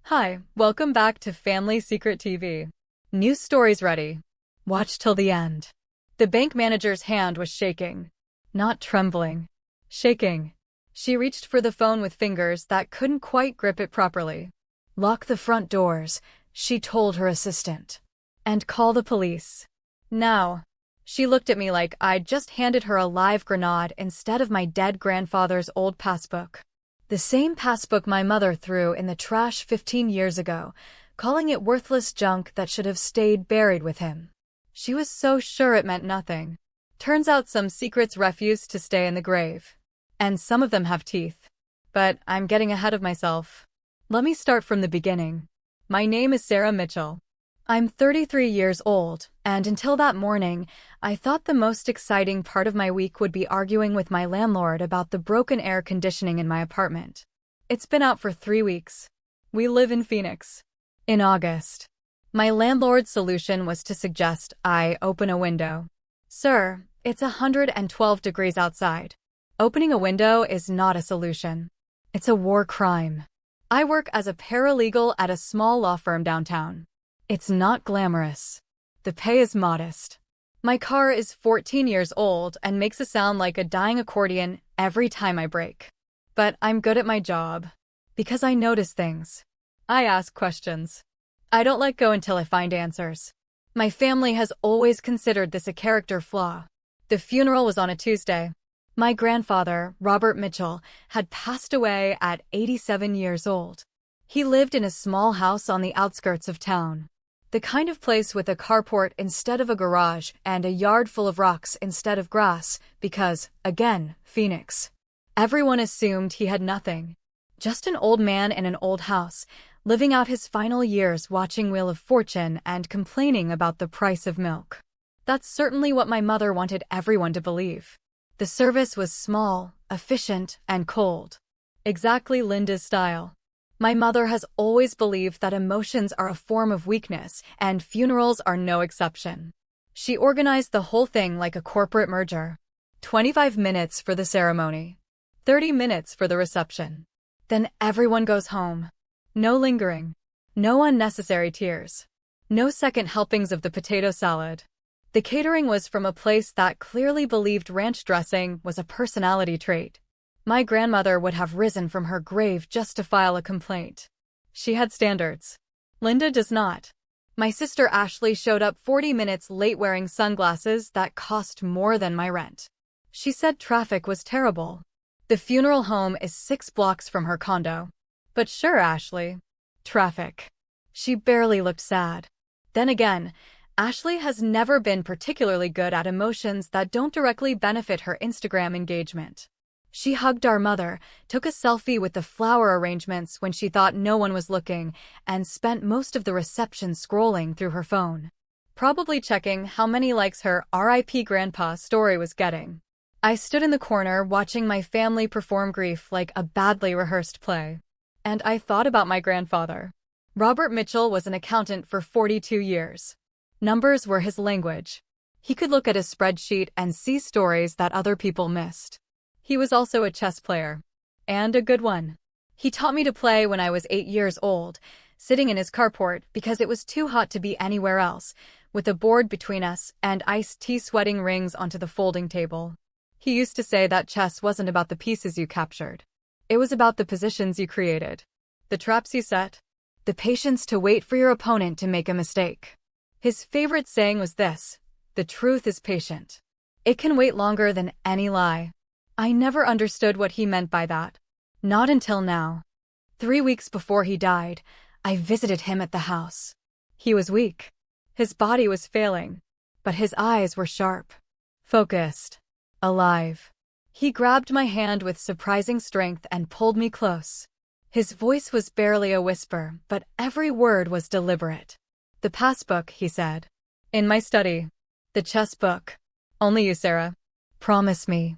Hi, welcome back to Family Secret TV. News stories ready. Watch till the end. The bank manager's hand was shaking. Not trembling. Shaking. She reached for the phone with fingers that couldn't quite grip it properly. Lock the front doors, she told her assistant. And call the police. Now. She looked at me like I'd just handed her a live grenade instead of my dead grandfather's old passbook. The same passbook my mother threw in the trash 15 years ago, calling it worthless junk that should have stayed buried with him. She was so sure it meant nothing. Turns out some secrets refuse to stay in the grave. And some of them have teeth. But I'm getting ahead of myself. Let me start from the beginning. My name is Sarah Mitchell. I'm 33 years old, and until that morning, I thought the most exciting part of my week would be arguing with my landlord about the broken air conditioning in my apartment. It's been out for 3 weeks. We live in Phoenix. In August. My landlord's solution was to suggest I open a window. Sir, it's 112 degrees outside. Opening a window is not a solution. It's a war crime. I work as a paralegal at a small law firm downtown. It's not glamorous. The pay is modest. My car is 14 years old and makes a sound like a dying accordion every time I brake. But I'm good at my job. Because I notice things. I ask questions. I don't let go until I find answers. My family has always considered this a character flaw. The funeral was on a Tuesday. My grandfather, Robert Mitchell, had passed away at 87 years old. He lived in a small house on the outskirts of town. The kind of place with a carport instead of a garage and a yard full of rocks instead of grass, because, again, Phoenix. Everyone assumed he had nothing. Just an old man in an old house, living out his final years watching Wheel of Fortune and complaining about the price of milk. That's certainly what my mother wanted everyone to believe. The service was small, efficient, and cold. Exactly Linda's style. My mother has always believed that emotions are a form of weakness, and funerals are no exception. She organized the whole thing like a corporate merger. 25 minutes for the ceremony. 30 minutes for the reception. Then everyone goes home. No lingering. No unnecessary tears. No second helpings of the potato salad. The catering was from a place that clearly believed ranch dressing was a personality trait. My grandmother would have risen from her grave just to file a complaint. She had standards. Linda does not. My sister Ashley showed up 40 minutes late wearing sunglasses that cost more than my rent. She said traffic was terrible. The funeral home is 6 blocks from her condo. But sure, Ashley. Traffic. She barely looked sad. Then again, Ashley has never been particularly good at emotions that don't directly benefit her Instagram engagement. She hugged our mother, took a selfie with the flower arrangements when she thought no one was looking, and spent most of the reception scrolling through her phone. Probably checking how many likes her R.I.P. Grandpa story was getting. I stood in the corner watching my family perform grief like a badly rehearsed play. And I thought about my grandfather. Robert Mitchell was an accountant for 42 years. Numbers were his language. He could look at a spreadsheet and see stories that other people missed. He was also a chess player. And a good one. He taught me to play when I was 8 years old, sitting in his carport because it was too hot to be anywhere else, with a board between us and iced tea sweating rings onto the folding table. He used to say that chess wasn't about the pieces you captured. It was about the positions you created. The traps you set. The patience to wait for your opponent to make a mistake. His favorite saying was this: the truth is patient. It can wait longer than any lie. I never understood what he meant by that. Not until now. 3 weeks before he died, I visited him at the house. He was weak. His body was failing. But his eyes were sharp. Focused. Alive. He grabbed my hand with surprising strength and pulled me close. His voice was barely a whisper, but every word was deliberate. The passbook, he said. In my study. The chess book. Only you, Sarah. Promise me.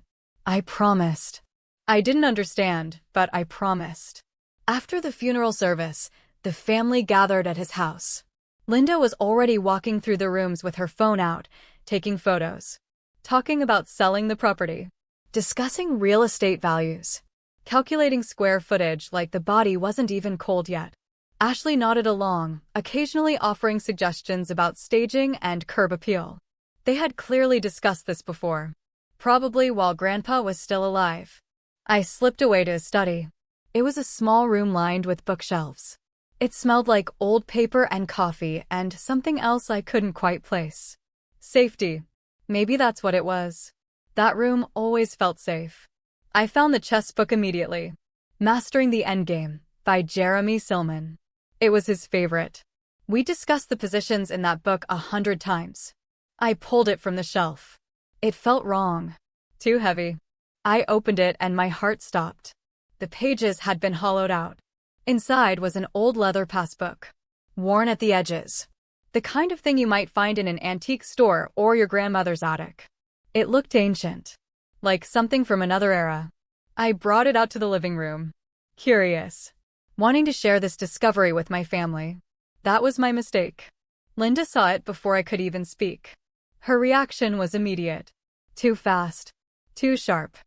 I promised. I didn't understand, but I promised. After the funeral service, the family gathered at his house. Linda was already walking through the rooms with her phone out, taking photos. Talking about selling the property. Discussing real estate values. Calculating square footage like the body wasn't even cold yet. Ashley nodded along, occasionally offering suggestions about staging and curb appeal. They had clearly discussed this before, probably while Grandpa was still alive. I slipped away to his study. It was a small room lined with bookshelves. It smelled like old paper and coffee and something else I couldn't quite place. Safety. Maybe that's what it was. That room always felt safe. I found the chess book immediately. Mastering the Endgame, by Jeremy Silman. It was his favorite. We discussed the positions in that book 100 times. I pulled it from the shelf. It felt wrong. Too heavy. I opened it and my heart stopped. The pages had been hollowed out. Inside was an old leather passbook, worn at the edges. The kind of thing you might find in an antique store or your grandmother's attic. It looked ancient, like something from another era. I brought it out to the living room, curious, wanting to share this discovery with my family. That was my mistake. Linda saw it before I could even speak. Her reaction was immediate. Too fast. Too sharp.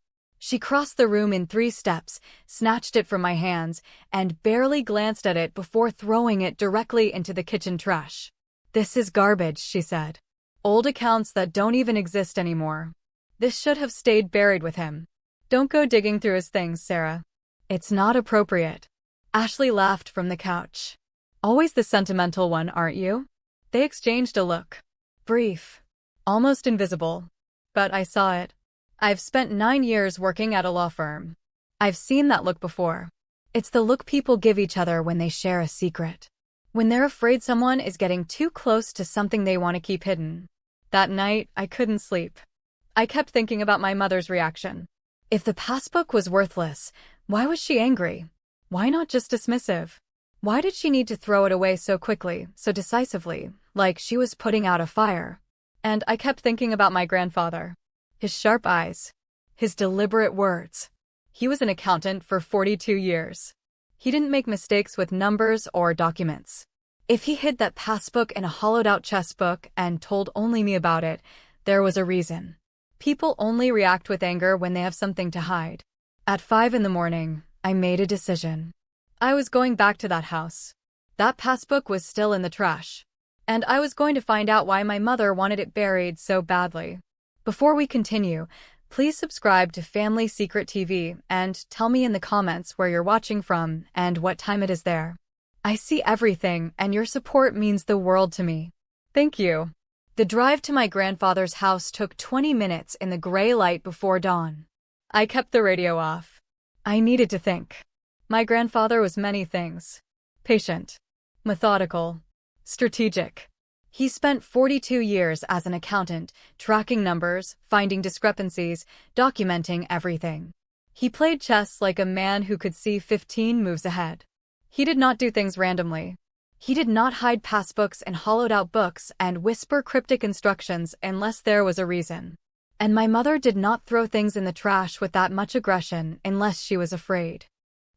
She crossed the room in 3 steps, snatched it from my hands, and barely glanced at it before throwing it directly into the kitchen trash. "This is garbage," she said. "Old accounts that don't even exist anymore. This should have stayed buried with him. Don't go digging through his things, Sarah. It's not appropriate." Ashley laughed from the couch. "Always the sentimental one, aren't you?" They exchanged a look. Brief. Almost invisible. But I saw it. I've spent 9 years working at a law firm. I've seen that look before. It's the look people give each other when they share a secret. When they're afraid someone is getting too close to something they want to keep hidden. That night, I couldn't sleep. I kept thinking about my mother's reaction. If the passbook was worthless, why was she angry? Why not just dismissive? Why did she need to throw it away so quickly, so decisively, like she was putting out a fire? And I kept thinking about my grandfather. His sharp eyes. His deliberate words. He was an accountant for 42 years. He didn't make mistakes with numbers or documents. If he hid that passbook in a hollowed-out chess book and told only me about it, there was a reason. People only react with anger when they have something to hide. At 5 in the morning, I made a decision. I was going back to that house. That passbook was still in the trash. And I was going to find out why my mother wanted it buried so badly. Before we continue, please subscribe to Family Secret TV and tell me in the comments where you're watching from and what time it is there. I see everything, and your support means the world to me. Thank you. The drive to my grandfather's house took 20 minutes in the gray light before dawn. I kept the radio off. I needed to think. My grandfather was many things. Patient. Methodical. Strategic. He spent 42 years as an accountant, tracking numbers, finding discrepancies, documenting everything. He played chess like a man who could see 15 moves ahead. He did not do things randomly. He did not hide passbooks and hollowed-out books and whisper cryptic instructions unless there was a reason. And my mother did not throw things in the trash with that much aggression unless she was afraid.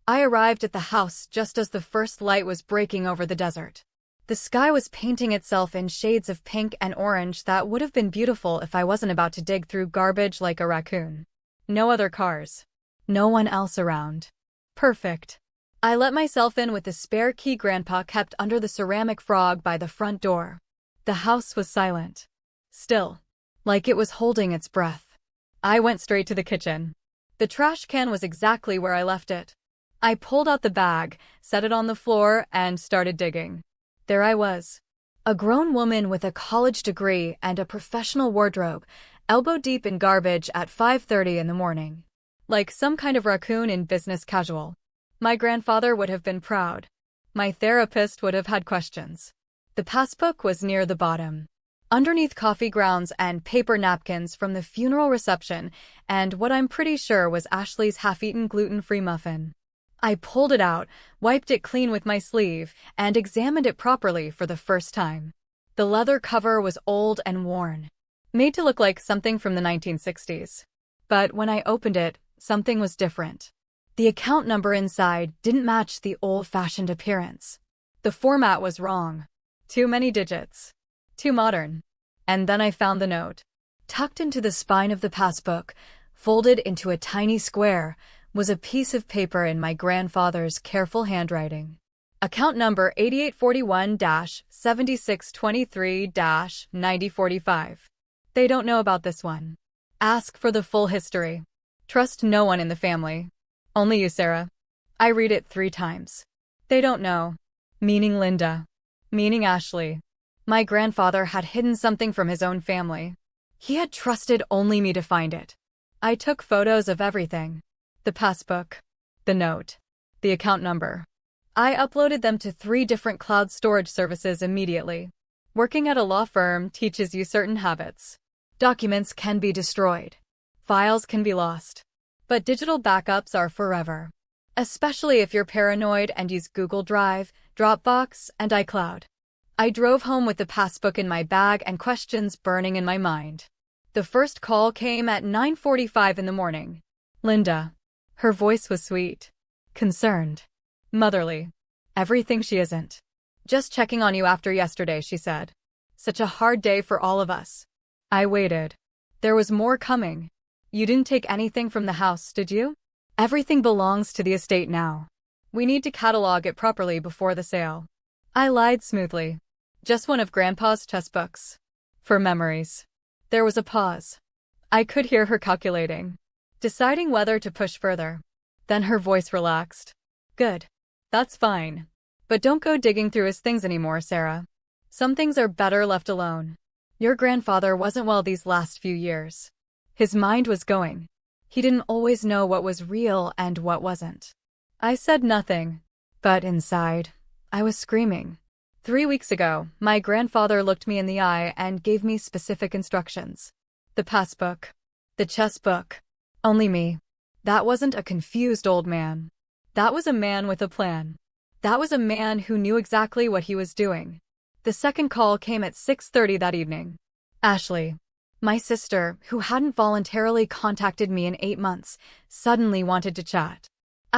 I arrived at the house just as the first light was breaking over the desert. The sky was painting itself in shades of pink and orange that would have been beautiful if I wasn't about to dig through garbage like a raccoon. No other cars. No one else around. Perfect. I let myself in with the spare key Grandpa kept under the ceramic frog by the front door. The house was silent. Still. Like it was holding its breath. I went straight to the kitchen. The trash can was exactly where I left it. I pulled out the bag, set it on the floor, and started digging. There I was. A grown woman with a college degree and a professional wardrobe, elbow deep in garbage at 5:30 in the morning. Like some kind of raccoon in business casual. My grandfather would have been proud. My therapist would have had questions. The passbook was near the bottom. Underneath coffee grounds and paper napkins from the funeral reception and what I'm pretty sure was Ashley's half-eaten gluten-free muffin. I pulled it out, wiped it clean with my sleeve, and examined it properly for the first time. The leather cover was old and worn, made to look like something from the 1960s. But when I opened it, something was different. The account number inside didn't match the old-fashioned appearance. The format was wrong. Too many digits. Too modern. And then I found the note. Tucked into the spine of the passbook, folded into a tiny square, was a piece of paper in my grandfather's careful handwriting. Account number 8841-7623-9045. They don't know about this one. Ask for the full history. Trust no one in the family. Only you, Sarah. I read it 3 times. They don't know. Meaning Linda. Meaning Ashley. My grandfather had hidden something from his own family. He had trusted only me to find it. I took photos of everything. The passbook. The note. The account number. I uploaded them to 3 different cloud storage services immediately. Working at a law firm teaches you certain habits. Documents can be destroyed. Files can be lost. But digital backups are forever. Especially if you're paranoid and use Google Drive, Dropbox, and iCloud. I drove home with the passbook in my bag and questions burning in my mind. The first call came at 9:45 in the morning. Linda. Her voice was sweet. Concerned. Motherly. Everything she isn't. Just checking on you after yesterday, she said. Such a hard day for all of us. I waited. There was more coming. You didn't take anything from the house, did you? Everything belongs to the estate now. We need to catalog it properly before the sale. I lied smoothly. Just one of Grandpa's chess books. For memories. There was a pause. I could hear her calculating. Deciding whether to push further. Then her voice relaxed. Good. That's fine. But don't go digging through his things anymore, Sarah. Some things are better left alone. Your grandfather wasn't well these last few years. His mind was going. He didn't always know what was real and what wasn't. I said nothing. But inside, I was screaming. 3 weeks ago, my grandfather looked me in the eye and gave me specific instructions. The passbook. The chess book. Only me. That wasn't a confused old man. That was a man with a plan. That was a man who knew exactly what he was doing. The second call came at 6:30 that evening. Ashley. My sister, who hadn't voluntarily contacted me in 8 months, suddenly wanted to chat.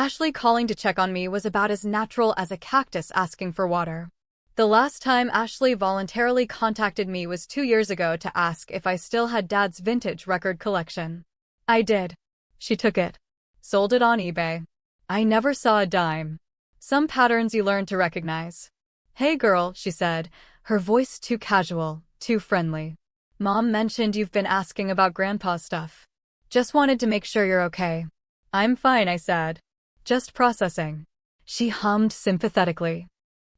Ashley calling to check on me was about as natural as a cactus asking for water. The last time Ashley voluntarily contacted me was 2 years ago to ask if I still had Dad's vintage record collection. I did. She took it. Sold it on eBay. I never saw a dime. Some patterns you learn to recognize. Hey girl, she said, her voice too casual, too friendly. Mom mentioned you've been asking about Grandpa's stuff. Just wanted to make sure you're okay. I'm fine, I said. Just processing. She hummed sympathetically.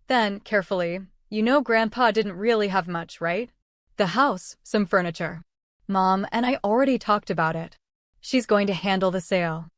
Then, carefully, you know Grandpa didn't really have much, right? The house, some furniture. Mom and I already talked about it. She's going to handle the sale.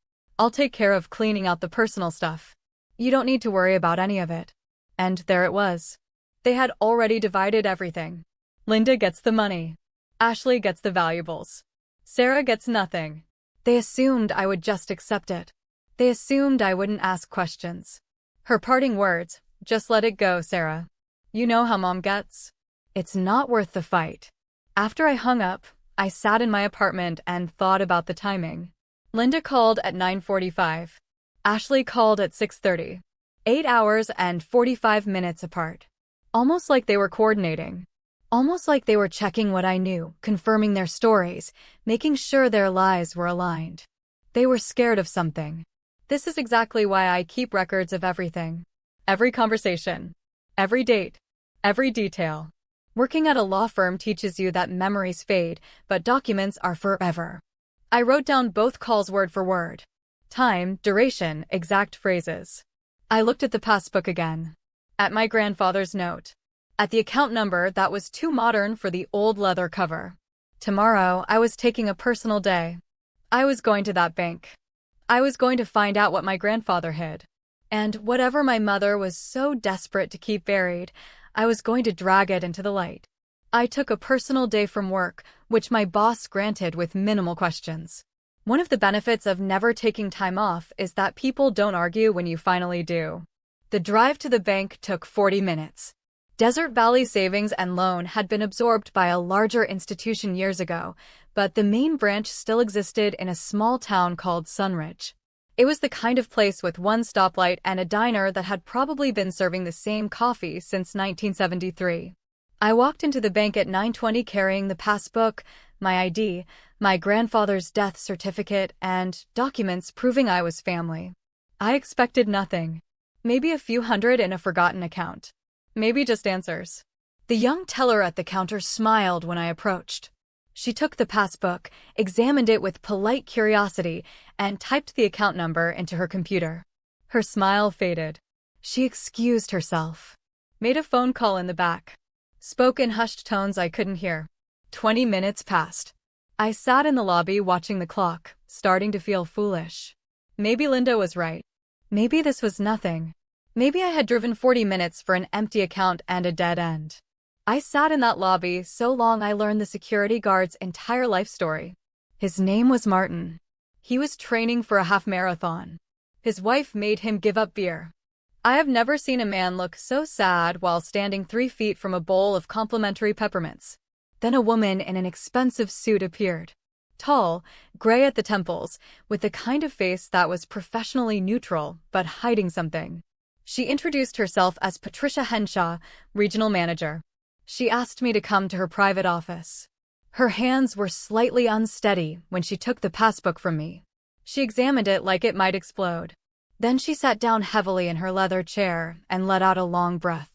I'll take care of cleaning out the personal stuff. You don't need to worry about any of it. And there it was. They had already divided everything. Linda gets the money. Ashley gets the valuables. Sarah gets nothing. They assumed I would just accept it. They assumed I wouldn't ask questions. Her parting words, just let it go, Sarah. You know how Mom gets. It's not worth the fight. After I hung up, I sat in my apartment and thought about the timing. Linda called at 9:45. Ashley called at 6:30. 8 hours and 45 minutes apart. Almost like they were coordinating. Almost like they were checking what I knew, confirming their stories, making sure their lives were aligned. They were scared of something. This is exactly why I keep records of everything. Every conversation. Every date. Every detail. Working at a law firm teaches you that memories fade, but documents are forever. I wrote down both calls word for word. Time, duration, exact phrases. I looked at the passbook again. At my grandfather's note. At the account number that was too modern for the old leather cover. Tomorrow, I was taking a personal day. I was going to that bank. I was going to find out what my grandfather hid. And whatever my mother was so desperate to keep buried, I was going to drag it into the light. I took a personal day from work, which my boss granted with minimal questions. One of the benefits of never taking time off is that people don't argue when you finally do. The drive to the bank took 40 minutes. Desert Valley Savings and Loan had been absorbed by a larger institution years ago, but the main branch still existed in a small town called Sunridge. It was the kind of place with one stoplight and a diner that had probably been serving the same coffee since 1973. I walked into the bank at 9:20 carrying the passbook, my ID, my grandfather's death certificate, and documents proving I was family. I expected nothing. Maybe a few hundred in a forgotten account. Maybe just answers. The young teller at the counter smiled when I approached. She took the passbook, examined it with polite curiosity, and typed the account number into her computer. Her smile faded. She excused herself. Made a phone call in the back. Spoke in hushed tones I couldn't hear. 20 minutes passed. I sat in the lobby watching the clock, starting to feel foolish. Maybe Linda was right. Maybe this was nothing. Maybe I had driven 40 minutes for an empty account and a dead end. I sat in that lobby so long I learned the security guard's entire life story. His name was Martin. He was training for a half marathon. His wife made him give up beer. I have never seen a man look so sad while standing 3 feet from a bowl of complimentary peppermints. Then a woman in an expensive suit appeared. Tall, gray at the temples, with the kind of face that was professionally neutral but hiding something. She introduced herself as Patricia Henshaw, regional manager. She asked me to come to her private office. Her hands were slightly unsteady when she took the passbook from me. She examined it like it might explode. Then she sat down heavily in her leather chair and let out a long breath.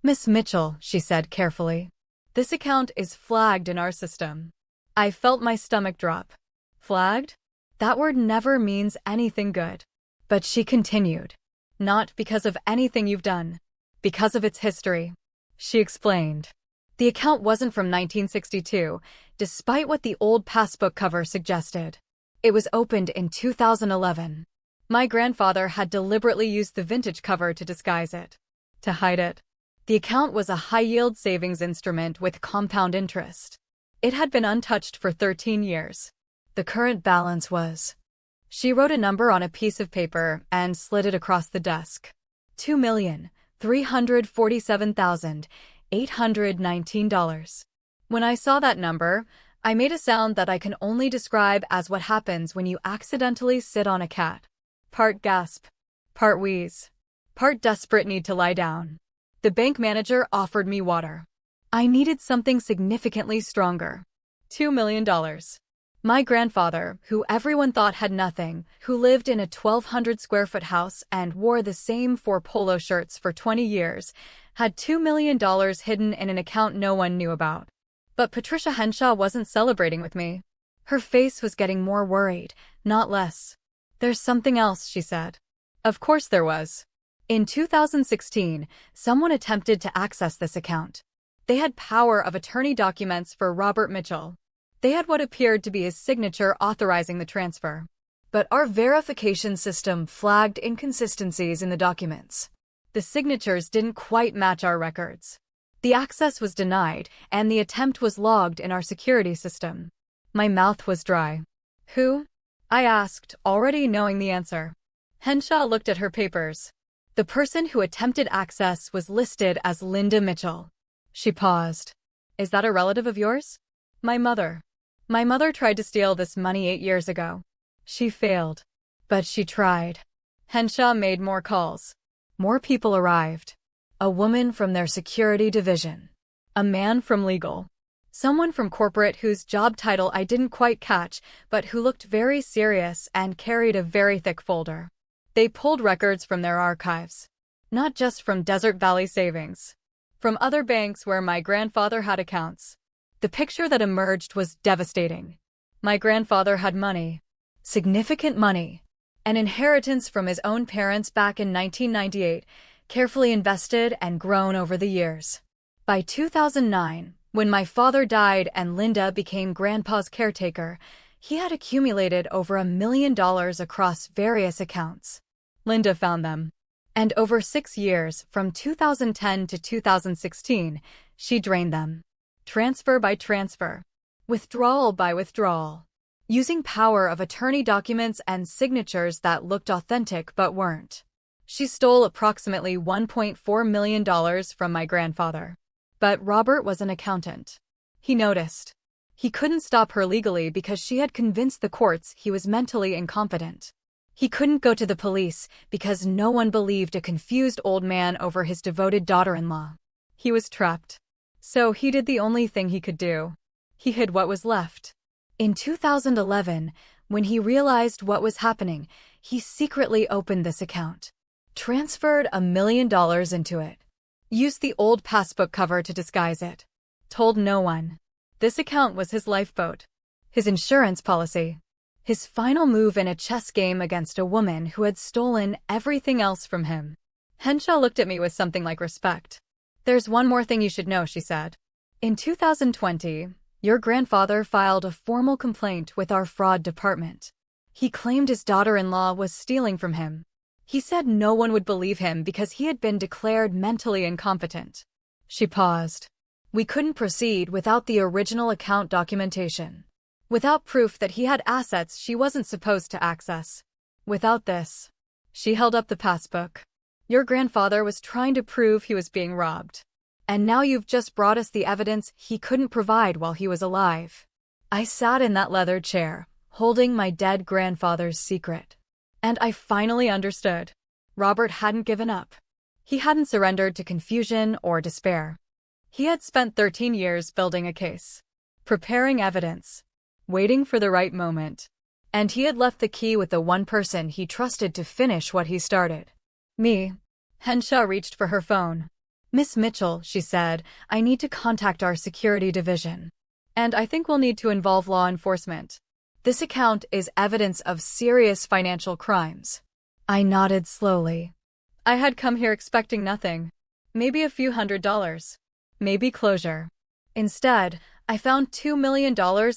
"Miss Mitchell," she said carefully, "this account is flagged in our system." I felt my stomach drop. Flagged? That word never means anything good. But she continued. "Not because of anything you've done. Because of its history." She explained. The account wasn't from 1962, despite what the old passbook cover suggested. It was opened in 2011. My grandfather had deliberately used the vintage cover to disguise it. To hide it. The account was a high-yield savings instrument with compound interest. It had been untouched for 13 years. The current balance was... She wrote a number on a piece of paper and slid it across the desk. $2,347,819. When I saw that number, I made a sound that I can only describe as what happens when you accidentally sit on a cat. Part gasp, part wheeze, part desperate need to lie down. The bank manager offered me water. I needed something significantly stronger. $2 million. My grandfather, who everyone thought had nothing, who lived in a 1,200-square-foot house and wore the same 4 polo shirts for 20 years, had $2 million hidden in an account no one knew about. But Patricia Henshaw wasn't celebrating with me. Her face was getting more worried, not less. "There's something else," she said. Of course there was. In 2016, someone attempted to access this account. They had power of attorney documents for Robert Mitchell. They had what appeared to be his signature authorizing the transfer. But our verification system flagged inconsistencies in the documents. The signatures didn't quite match our records. The access was denied, and the attempt was logged in our security system. My mouth was dry. "Who?" I asked, already knowing the answer. Henshaw looked at her papers. The person who attempted access was listed as Linda Mitchell. She paused. "Is that a relative of yours?" "My mother. My mother tried to steal this money 8 years ago. She failed. But she tried." Henshaw made more calls. More people arrived. A woman from their security division. A man from legal. Someone from corporate whose job title I didn't quite catch, but who looked very serious and carried a very thick folder. They pulled records from their archives. Not just from Desert Valley Savings. From other banks where my grandfather had accounts. The picture that emerged was devastating. My grandfather had money. Significant money. An inheritance from his own parents back in 1998, carefully invested and grown over the years. By 2009, when my father died and Linda became Grandpa's caretaker, he had accumulated over $1 million across various accounts. Linda found them. And over 6 years, from 2010 to 2016, she drained them. Transfer by transfer. Withdrawal by withdrawal. Using power of attorney documents and signatures that looked authentic but weren't. She stole approximately $1.4 million from my grandfather. But Robert was an accountant. He noticed. He couldn't stop her legally because she had convinced the courts he was mentally incompetent. He couldn't go to the police because no one believed a confused old man over his devoted daughter-in-law. He was trapped. So he did the only thing he could do. He hid what was left. In 2011, when he realized what was happening, he secretly opened this account. transferred $1 million into it, used the old passbook cover to disguise it, told no one. This account was his lifeboat, his insurance policy, his final move in a chess game against a woman who had stolen everything else from him. Henshaw looked at me with something like respect. "There's one more thing you should know," she said. "In 2020, your grandfather filed a formal complaint with our fraud department. He claimed his daughter-in-law was stealing from him. He said no one would believe him because he had been declared mentally incompetent." She paused. "We couldn't proceed without the original account documentation. Without proof that he had assets she wasn't supposed to access. Without this." She held up the passbook. "Your grandfather was trying to prove he was being robbed. And now you've just brought us the evidence he couldn't provide while he was alive." I sat in that leather chair, holding my dead grandfather's secret. And I finally understood. Robert hadn't given up. He hadn't surrendered to confusion or despair. He had spent 13 years building a case, preparing evidence, waiting for the right moment. And he had left the key with the one person he trusted to finish what he started. Me. Henshaw reached for her phone. "Miss Mitchell," she said, "I need to contact our security division. And I think we'll need to involve law enforcement. This account is evidence of serious financial crimes." I nodded slowly. I had come here expecting nothing. Maybe a few $100s. Maybe closure. Instead, I found $2 million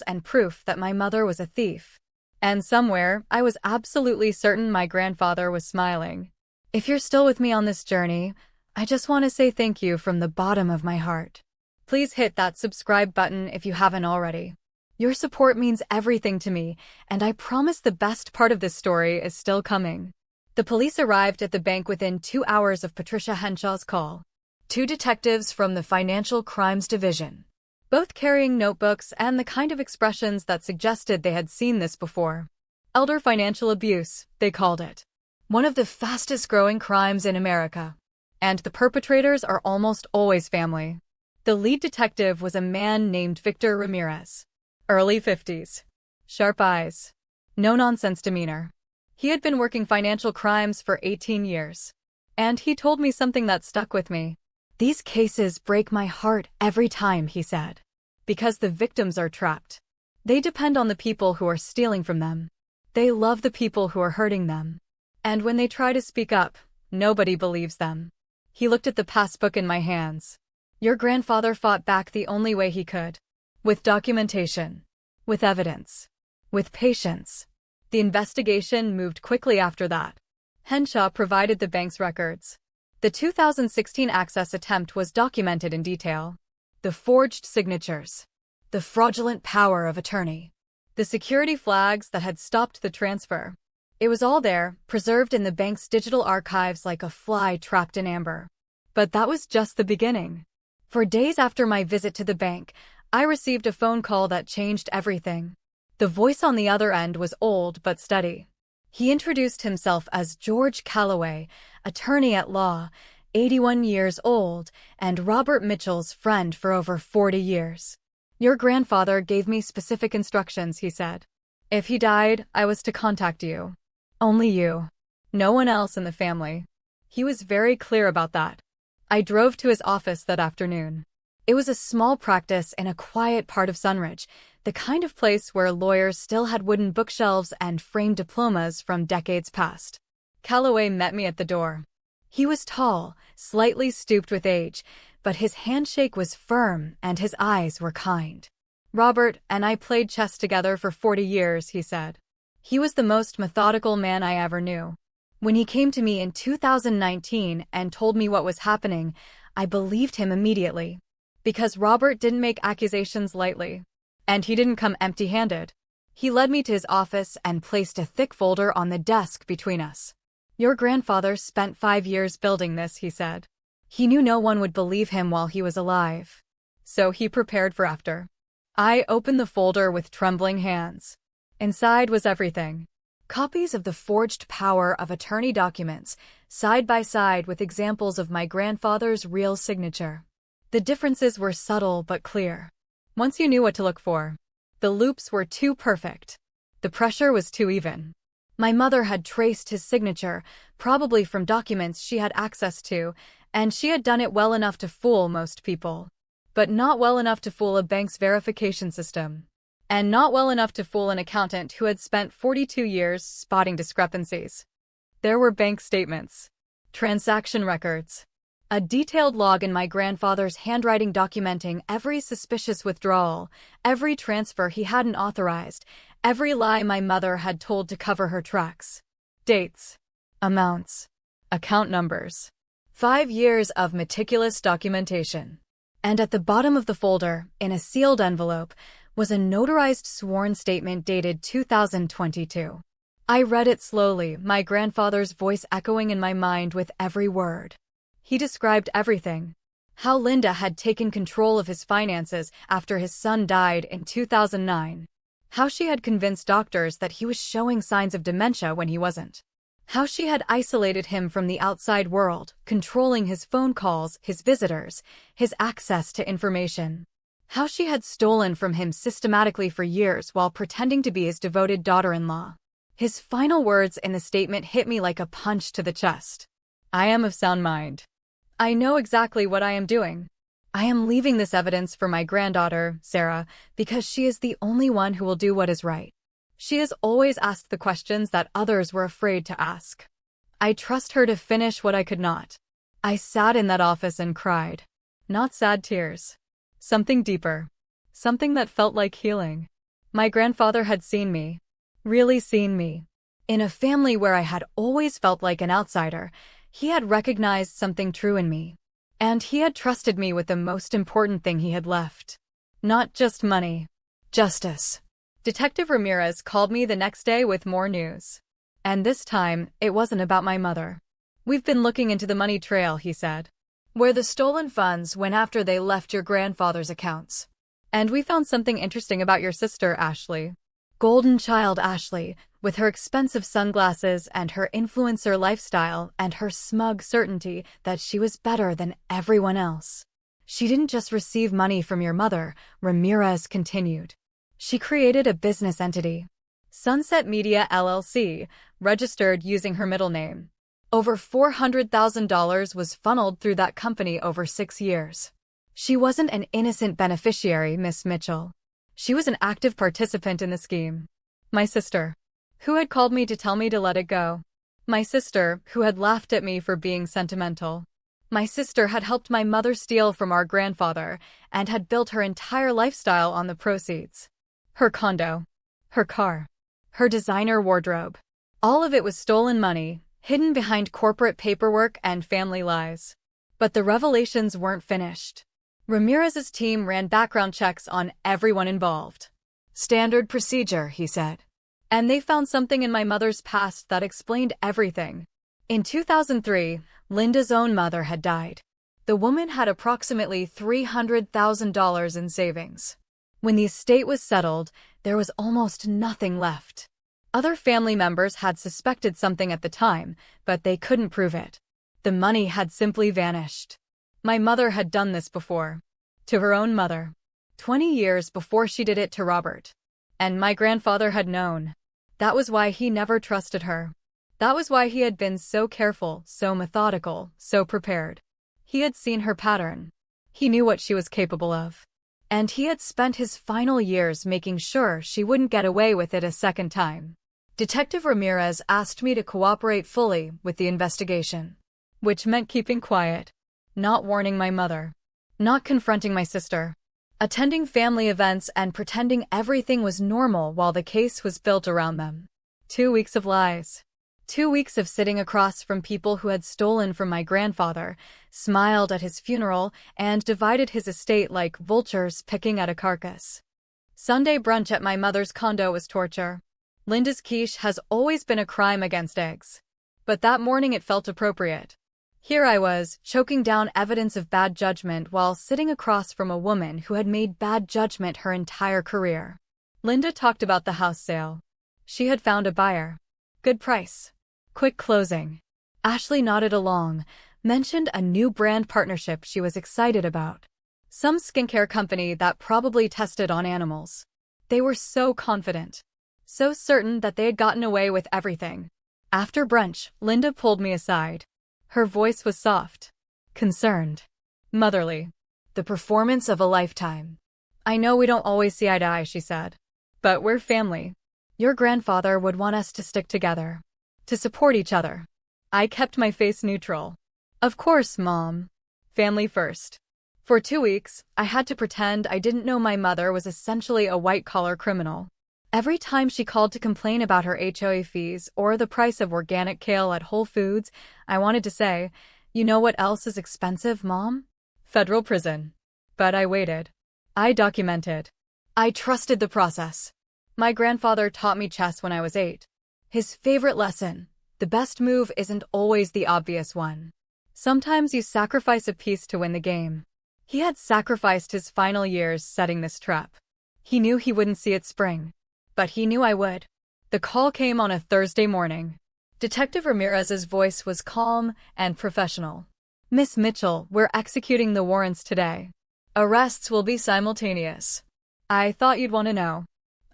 and proof that my mother was a thief. And somewhere, I was absolutely certain my grandfather was smiling. If you're still with me on this journey, I just want to say thank you from the bottom of my heart. Please hit that subscribe button if you haven't already. Your support means everything to me, and I promise the best part of this story is still coming. The police arrived at the bank within 2 hours of Patricia Henshaw's call. 2 detectives from the Financial Crimes Division, both carrying notebooks and the kind of expressions that suggested they had seen this before. Elder financial abuse, they called it. One of the fastest-growing crimes in America. And the perpetrators are almost always family. The lead detective was a man named Victor Ramirez. Early 50s. Sharp eyes. No-nonsense demeanor. He had been working financial crimes for 18 years. And he told me something that stuck with me. "These cases break my heart every time," he said. "Because the victims are trapped. They depend on the people who are stealing from them. They love the people who are hurting them. And when they try to speak up, nobody believes them." He looked at the passbook in my hands. "Your grandfather fought back the only way he could. With documentation. With evidence. With patience." The investigation moved quickly after that. Henshaw provided the bank's records. The 2016 access attempt was documented in detail. The forged signatures. The fraudulent power of attorney. The security flags that had stopped the transfer. It was all there, preserved in the bank's digital archives like a fly trapped in amber. But that was just the beginning. For days after my visit to the bank, I received a phone call that changed everything. The voice on the other end was old but steady. He introduced himself as George Calloway, attorney at law, 81 years old, and Robert Mitchell's friend for over 40 years. "Your grandfather gave me specific instructions," he said. "If he died, I was to contact you. Only you. No one else in the family." He was very clear about that. I drove to his office that afternoon. It was a small practice in a quiet part of Sunridge, the kind of place where lawyers still had wooden bookshelves and framed diplomas from decades past. Calloway met me at the door. He was tall, slightly stooped with age, but his handshake was firm and his eyes were kind. "Robert and I played chess together for 40 years, he said. He was the most methodical man I ever knew. When he came to me in 2019 and told me what was happening, I believed him immediately. Because Robert didn't make accusations lightly. And he didn't come empty-handed. He led me to his office and placed a thick folder on the desk between us. Your grandfather spent 5 years building this, he said. He knew no one would believe him while he was alive. So he prepared for after. I opened the folder with trembling hands. Inside was everything. Copies of the forged power of attorney documents, side by side with examples of my grandfather's real signature. The differences were subtle but clear. Once you knew what to look for. The loops were too perfect. The pressure was too even. My mother had traced his signature, probably from documents she had access to, and she had done it well enough to fool most people. But not well enough to fool a bank's verification system. And not well enough to fool an accountant who had spent 42 years spotting discrepancies. There were bank statements, transaction records, a detailed log in my grandfather's handwriting documenting every suspicious withdrawal, every transfer he hadn't authorized, every lie my mother had told to cover her tracks. Dates, amounts, account numbers. 5 years of meticulous documentation. And at the bottom of the folder, in a sealed envelope, was a notarized sworn statement dated 2022. I read it slowly, my grandfather's voice echoing in my mind with every word. He described everything. How Linda had taken control of his finances after his son died in 2009. How she had convinced doctors that he was showing signs of dementia when he wasn't. How she had isolated him from the outside world, controlling his phone calls, his visitors, his access to information. How she had stolen from him systematically for years while pretending to be his devoted daughter-in-law. His final words in the statement hit me like a punch to the chest. I am of sound mind. I know exactly what I am doing. I am leaving this evidence for my granddaughter, Sarah, because she is the only one who will do what is right. She has always asked the questions that others were afraid to ask. I trust her to finish what I could not. I sat in that office and cried. Not sad tears. Something deeper. Something that felt like healing. My grandfather had seen me. Really seen me. In a family where I had always felt like an outsider, he had recognized something true in me. And he had trusted me with the most important thing he had left. Not just money. Justice. Detective Ramirez called me the next day with more news. And this time, it wasn't about my mother. We've been looking into the money trail, he said. Where the stolen funds went after they left your grandfather's accounts. And we found something interesting about your sister, Ashley. Golden child Ashley, with her expensive sunglasses and her influencer lifestyle and her smug certainty that she was better than everyone else. She didn't just receive money from your mother, Ramirez continued. She created a business entity. Sunset Media LLC, registered using her middle name. Over $400,000 was funneled through that company over 6 years. She wasn't an innocent beneficiary, Miss Mitchell. She was an active participant in the scheme. My sister, who had called me to tell me to let it go. My sister, who had laughed at me for being sentimental. My sister had helped my mother steal from our grandfather and had built her entire lifestyle on the proceeds. Her condo, her car, her designer wardrobe. All of it was stolen money, hidden behind corporate paperwork and family lies. But the revelations weren't finished. Ramirez's team ran background checks on everyone involved. Standard procedure, he said. And they found something in my mother's past that explained everything. In 2003, Linda's own mother had died. The woman had approximately $300,000 in savings. When the estate was settled, there was almost nothing left. Other family members had suspected something at the time, but they couldn't prove it. The money had simply vanished. My mother had done this before. To her own mother. 20 years before she did it to Robert. And my grandfather had known. That was why he never trusted her. That was why he had been so careful, so methodical, so prepared. He had seen her pattern. He knew what she was capable of. And he had spent his final years making sure she wouldn't get away with it a second time. Detective Ramirez asked me to cooperate fully with the investigation. Which meant keeping quiet. Not warning my mother. Not confronting my sister. Attending family events and pretending everything was normal while the case was built around them. 2 weeks of lies. 2 weeks of sitting across from people who had stolen from my grandfather, smiled at his funeral, and divided his estate like vultures picking at a carcass. Sunday brunch at my mother's condo was torture. Linda's quiche has always been a crime against eggs. But that morning it felt appropriate. Here I was, choking down evidence of bad judgment while sitting across from a woman who had made bad judgment her entire career. Linda talked about the house sale. She had found a buyer. Good price. Quick closing. Ashley nodded along, mentioned a new brand partnership she was excited about. Some skincare company that probably tested on animals. They were so confident. so certain that they had gotten away with everything. After brunch, Linda pulled me aside. Her voice was soft, concerned, motherly. The performance of a lifetime. I know we don't always see eye to eye, she said. But we're family. Your grandfather would want us to stick together, to support each other. I kept my face neutral. Of course, Mom. Family first. For 2 weeks, I had to pretend I didn't know my mother was essentially a white-collar criminal. Every time she called to complain about her HOA fees or the price of organic kale at Whole Foods, I wanted to say, "You know what else is expensive, Mom? Federal prison." But I waited. I documented. I trusted the process. My grandfather taught me chess when I was 8. His favorite lesson: the best move isn't always the obvious one. Sometimes you sacrifice a piece to win the game. He had sacrificed his final years setting this trap. He knew he wouldn't see it spring. But he knew I would. The call came on a Thursday morning. Detective Ramirez's voice was calm and professional. "Miss Mitchell, we're executing the warrants today. Arrests will be simultaneous. I thought you'd want to know."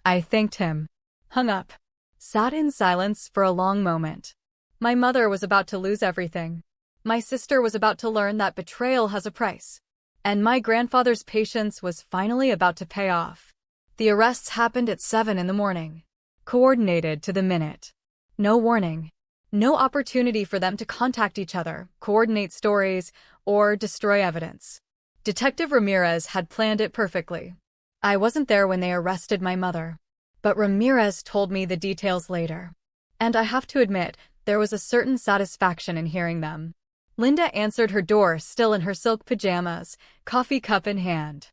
I thanked him, hung up, sat in silence for a long moment. My mother was about to lose everything. My sister was about to learn that betrayal has a price. And my grandfather's patience was finally about to pay off. The arrests happened at 7 in the morning. Coordinated to the minute. No warning. No opportunity for them to contact each other, coordinate stories, or destroy evidence. Detective Ramirez had planned it perfectly. I wasn't there when they arrested my mother. But Ramirez told me the details later. And I have to admit, there was a certain satisfaction in hearing them. Linda answered her door still in her silk pajamas, coffee cup in hand.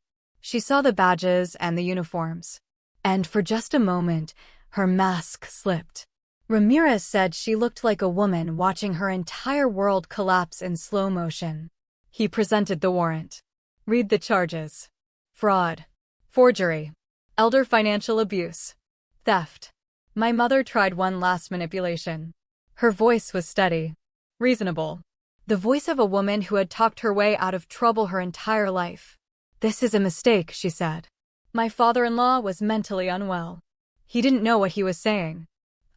She saw the badges and the uniforms. And for just a moment, her mask slipped. Ramirez said she looked like a woman watching her entire world collapse in slow motion. He presented the warrant. "Read the charges. Fraud. Forgery. Elder financial abuse. Theft." My mother tried one last manipulation. Her voice was steady. Reasonable. The voice of a woman who had talked her way out of trouble her entire life. "This is a mistake," she said. My father-in-law was mentally unwell. He didn't know what he was saying.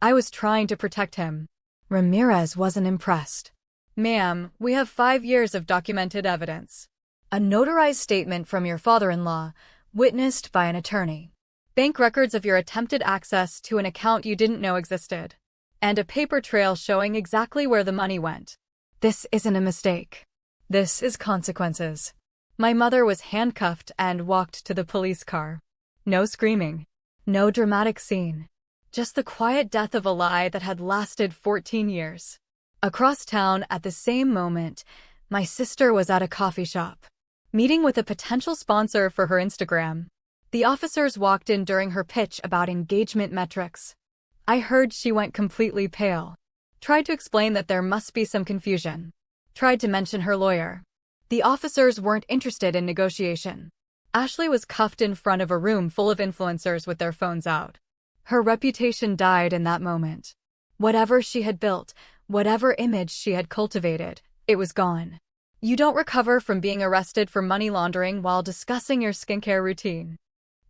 I was trying to protect him. Ramirez wasn't impressed. "Ma'am, we have 5 years of documented evidence. A notarized statement from your father-in-law, witnessed by an attorney. Bank records of your attempted access to an account you didn't know existed. And a paper trail showing exactly where the money went. This isn't a mistake. This is consequences." My mother was handcuffed and walked to the police car. No screaming. No dramatic scene. Just the quiet death of a lie that had lasted 14 years. Across town at the same moment, my sister was at a coffee shop, meeting with a potential sponsor for her Instagram. The officers walked in during her pitch about engagement metrics. I heard she went completely pale. Tried to explain that there must be some confusion. Tried to mention her lawyer. The officers weren't interested in negotiation. Ashley was cuffed in front of a room full of influencers with their phones out. Her reputation died in that moment. Whatever she had built, whatever image she had cultivated, it was gone. You don't recover from being arrested for money laundering while discussing your skincare routine.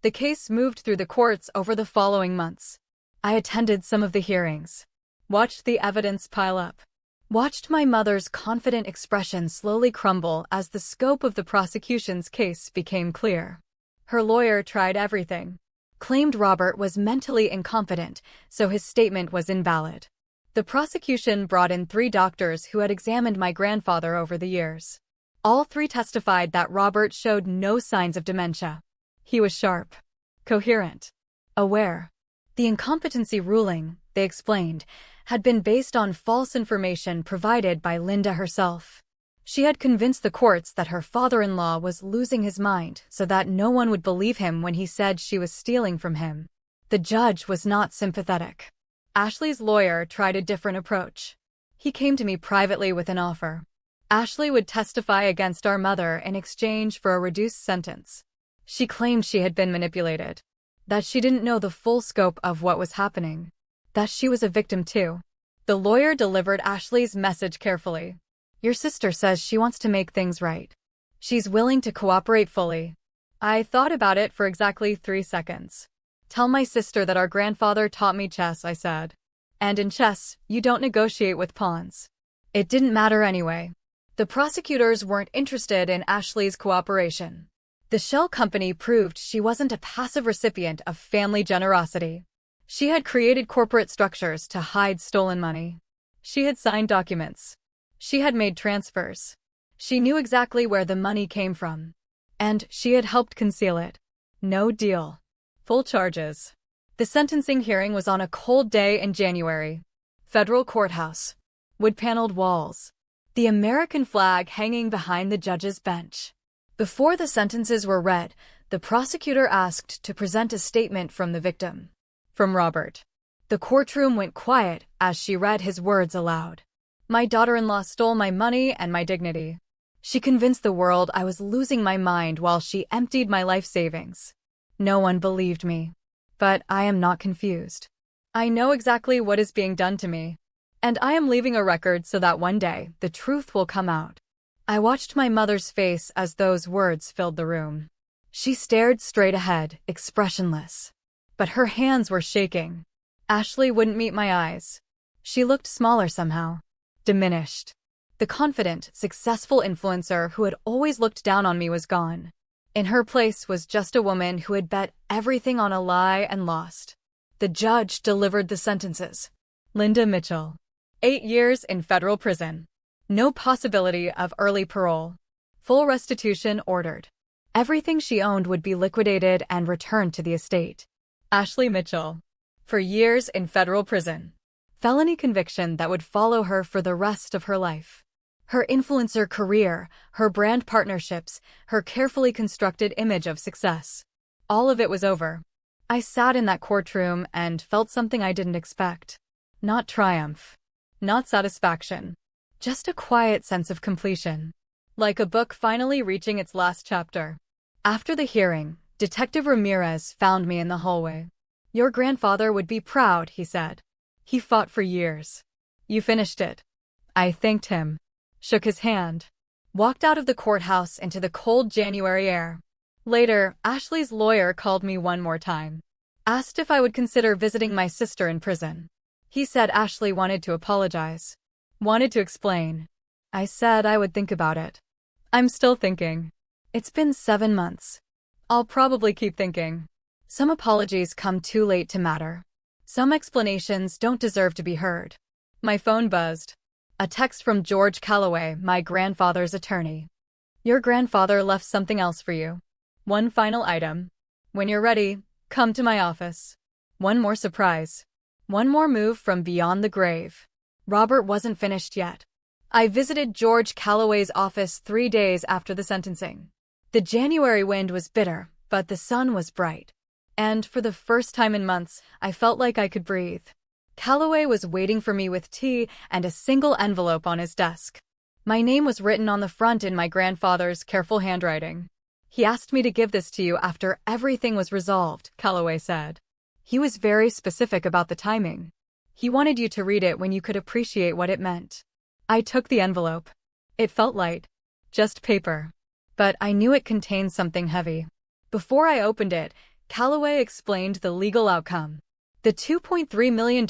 The case moved through the courts over the following months. I attended some of the hearings. Watched the evidence pile up. Watched my mother's confident expression slowly crumble as the scope of the prosecution's case became clear. Her lawyer tried everything. Claimed Robert was mentally incompetent, so his statement was invalid. The prosecution brought in 3 doctors who had examined my grandfather over the years. All 3 testified that Robert showed no signs of dementia. He was sharp, coherent, aware. The incompetency ruling, they explained, had been based on false information provided by Linda herself. She had convinced the courts that her father-in-law was losing his mind so that no one would believe him when he said she was stealing from him. The judge was not sympathetic. Ashley's lawyer tried a different approach. He came to me privately with an offer. Ashley would testify against our mother in exchange for a reduced sentence. She claimed she had been manipulated. That she didn't know the full scope of what was happening. That she was a victim too. The lawyer delivered Ashley's message carefully. Your sister says she wants to make things right. She's willing to cooperate fully. I thought about it for exactly 3 seconds. Tell my sister that our grandfather taught me chess, I said. And in chess, you don't negotiate with pawns. It didn't matter anyway. The prosecutors weren't interested in Ashley's cooperation. The shell company proved she wasn't a passive recipient of family generosity. She had created corporate structures to hide stolen money. She had signed documents. She had made transfers. She knew exactly where the money came from. And she had helped conceal it. No deal. Full charges. The sentencing hearing was on a cold day in January. Federal courthouse. Wood-paneled walls. The American flag hanging behind the judge's bench. Before the sentences were read, the prosecutor asked to present a statement from the victim. From Robert. The courtroom went quiet as she read his words aloud. My daughter-in-law stole my money and my dignity. She convinced the world I was losing my mind while she emptied my life savings. No one believed me. But I am not confused. I know exactly what is being done to me. And I am leaving a record so that one day the truth will come out. I watched my mother's face as those words filled the room. She stared straight ahead, expressionless. But her hands were shaking. Ashley wouldn't meet my eyes. She looked smaller somehow. Diminished. The confident, successful influencer who had always looked down on me was gone. In her place was just a woman who had bet everything on a lie and lost. The judge delivered the sentences. Linda Mitchell. 8 years in federal prison. No possibility of early parole. Full restitution ordered. Everything she owned would be liquidated and returned to the estate. Ashley Mitchell. For years in federal prison. Felony conviction that would follow her for the rest of her life. Her influencer career, her brand partnerships, her carefully constructed image of success. All of it was over. I sat in that courtroom and felt something I didn't expect. Not triumph. Not satisfaction. Just a quiet sense of completion. Like a book finally reaching its last chapter. After the hearing, Detective Ramirez found me in the hallway. Your grandfather would be proud, he said. He fought for years. You finished it. I thanked him. Shook his hand. Walked out of the courthouse into the cold January air. Later, Ashley's lawyer called me one more time. Asked if I would consider visiting my sister in prison. He said Ashley wanted to apologize. Wanted to explain. I said I would think about it. I'm still thinking. It's been 7 months. I'll probably keep thinking. Some apologies come too late to matter. Some explanations don't deserve to be heard. My phone buzzed. A text from George Calloway, my grandfather's attorney. Your grandfather left something else for you. One final item. When you're ready, come to my office. One more surprise. One more move from beyond the grave. Robert wasn't finished yet. I visited George Calloway's office 3 days after the sentencing. The January wind was bitter, but the sun was bright. And for the first time in months, I felt like I could breathe. Calloway was waiting for me with tea and a single envelope on his desk. My name was written on the front in my grandfather's careful handwriting. He asked me to give this to you after everything was resolved, Calloway said. He was very specific about the timing. He wanted you to read it when you could appreciate what it meant. I took the envelope. It felt light. Just paper. But I knew it contained something heavy. Before I opened it, Calloway explained the legal outcome. The $2.3 million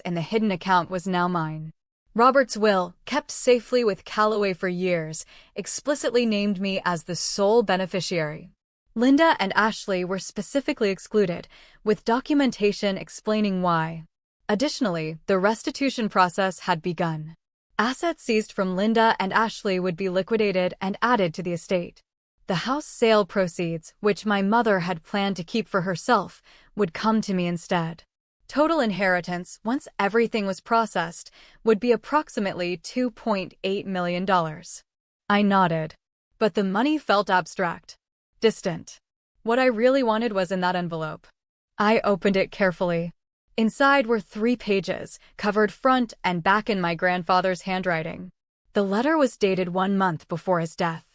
in the hidden account was now mine. Robert's will, kept safely with Calloway for years, explicitly named me as the sole beneficiary. Linda and Ashley were specifically excluded, with documentation explaining why. Additionally, the restitution process had begun. Assets seized from Linda and Ashley would be liquidated and added to the estate. The house sale proceeds, which my mother had planned to keep for herself, would come to me instead. Total inheritance, once everything was processed, would be approximately $2.8 million. I nodded. But the money felt abstract. Distant. What I really wanted was in that envelope. I opened it carefully. Inside were 3 pages, covered front and back in my grandfather's handwriting. The letter was dated 1 month before his death.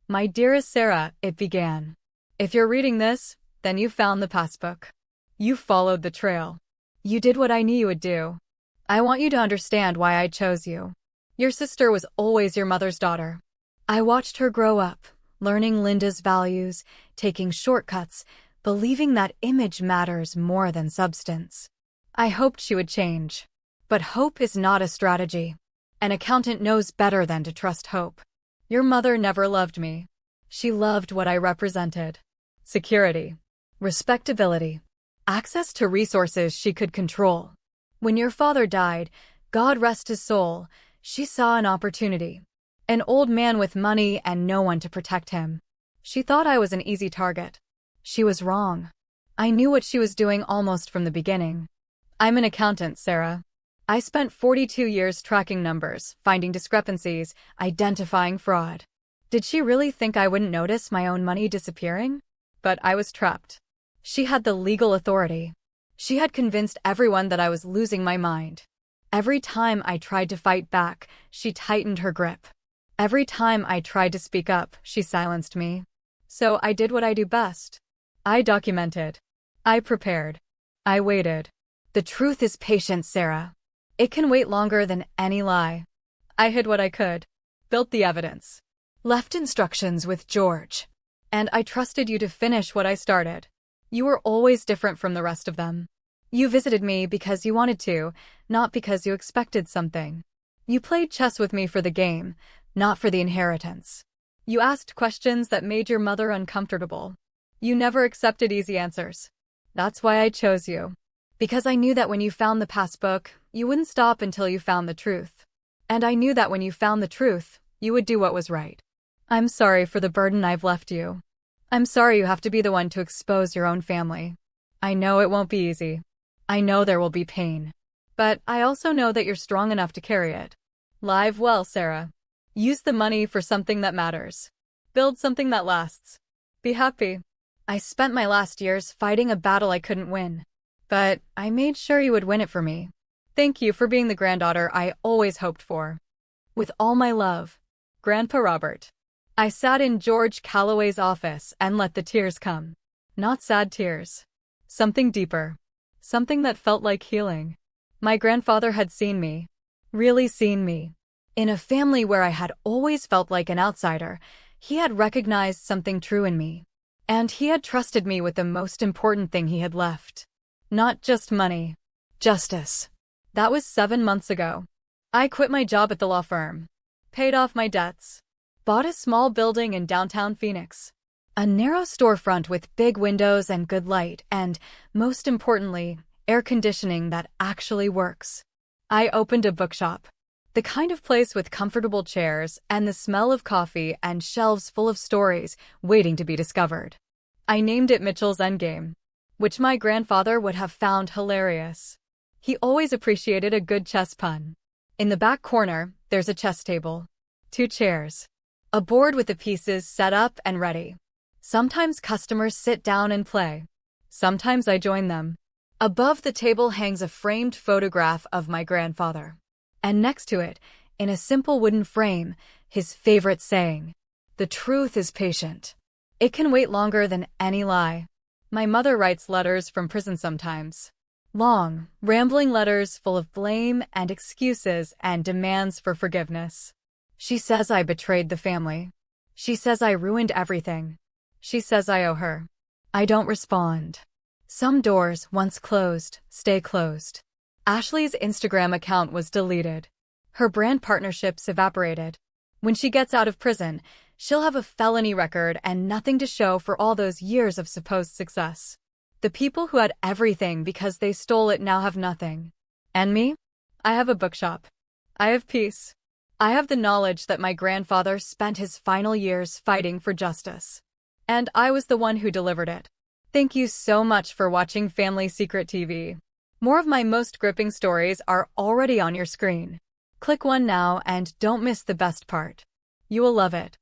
My dearest Sarah, it began. If you're reading this, then you found the passbook. You followed the trail. You did what I knew you would do. I want you to understand why I chose you. Your sister was always your mother's daughter. I watched her grow up, learning Linda's values, taking shortcuts, believing that image matters more than substance. I hoped she would change. But hope is not a strategy. An accountant knows better than to trust hope. Your mother never loved me. She loved what I represented. Security, respectability, access to resources she could control. When your father died, God rest his soul, she saw an opportunity. An old man with money and no one to protect him. She thought I was an easy target. She was wrong. I knew what she was doing almost from the beginning. I'm an accountant, Sarah. I spent 42 years tracking numbers, finding discrepancies, identifying fraud. Did she really think I wouldn't notice my own money disappearing? But I was trapped. She had the legal authority. She had convinced everyone that I was losing my mind. Every time I tried to fight back, she tightened her grip. Every time I tried to speak up, she silenced me. So I did what I do best. I documented. I prepared. I waited. The truth is patient, Sarah. It can wait longer than any lie. I hid what I could, built the evidence, left instructions with George. And I trusted you to finish what I started. You were always different from the rest of them. You visited me because you wanted to, not because you expected something. You played chess with me for the game, not for the inheritance. You asked questions that made your mother uncomfortable. You never accepted easy answers. That's why I chose you. Because I knew that when you found the passbook, you wouldn't stop until you found the truth. And I knew that when you found the truth, you would do what was right. I'm sorry for the burden I've left you. I'm sorry you have to be the one to expose your own family. I know it won't be easy. I know there will be pain. But I also know that you're strong enough to carry it. Live well, Sarah. Use the money for something that matters. Build something that lasts. Be happy. I spent my last years fighting a battle I couldn't win. But I made sure you would win it for me. Thank you for being the granddaughter I always hoped for. With all my love, Grandpa Robert. I sat in George Calloway's office and let the tears come. Not sad tears. Something deeper. Something that felt like healing. My grandfather had seen me. Really seen me. In a family where I had always felt like an outsider, he had recognized something true in me. And he had trusted me with the most important thing he had left. Not just money. Justice. That was 7 months ago. I quit my job at the law firm. Paid off my debts. Bought a small building in downtown Phoenix. A narrow storefront with big windows and good light and, most importantly, air conditioning that actually works. I opened a bookshop. The kind of place with comfortable chairs and the smell of coffee and shelves full of stories waiting to be discovered. I named it Mitchell's Endgame, which my grandfather would have found hilarious. He always appreciated a good chess pun. In the back corner, there's a chess table. 2 chairs. A board with the pieces set up and ready. Sometimes customers sit down and play. Sometimes I join them. Above the table hangs a framed photograph of my grandfather. And next to it, in a simple wooden frame, his favorite saying, "The truth is patient. It can wait longer than any lie." My mother writes letters from prison sometimes. Long, rambling letters full of blame and excuses and demands for forgiveness. She says I betrayed the family. She says I ruined everything. She says I owe her. I don't respond. Some doors, once closed, stay closed. Ashley's Instagram account was deleted. Her brand partnerships evaporated. When she gets out of prison, she'll have a felony record and nothing to show for all those years of supposed success. The people who had everything because they stole it now have nothing. And me? I have a bookshop. I have peace. I have the knowledge that my grandfather spent his final years fighting for justice. And I was the one who delivered it. Thank you so much for watching Family Secret TV. More of my most gripping stories are already on your screen. Click one now and don't miss the best part. You will love it.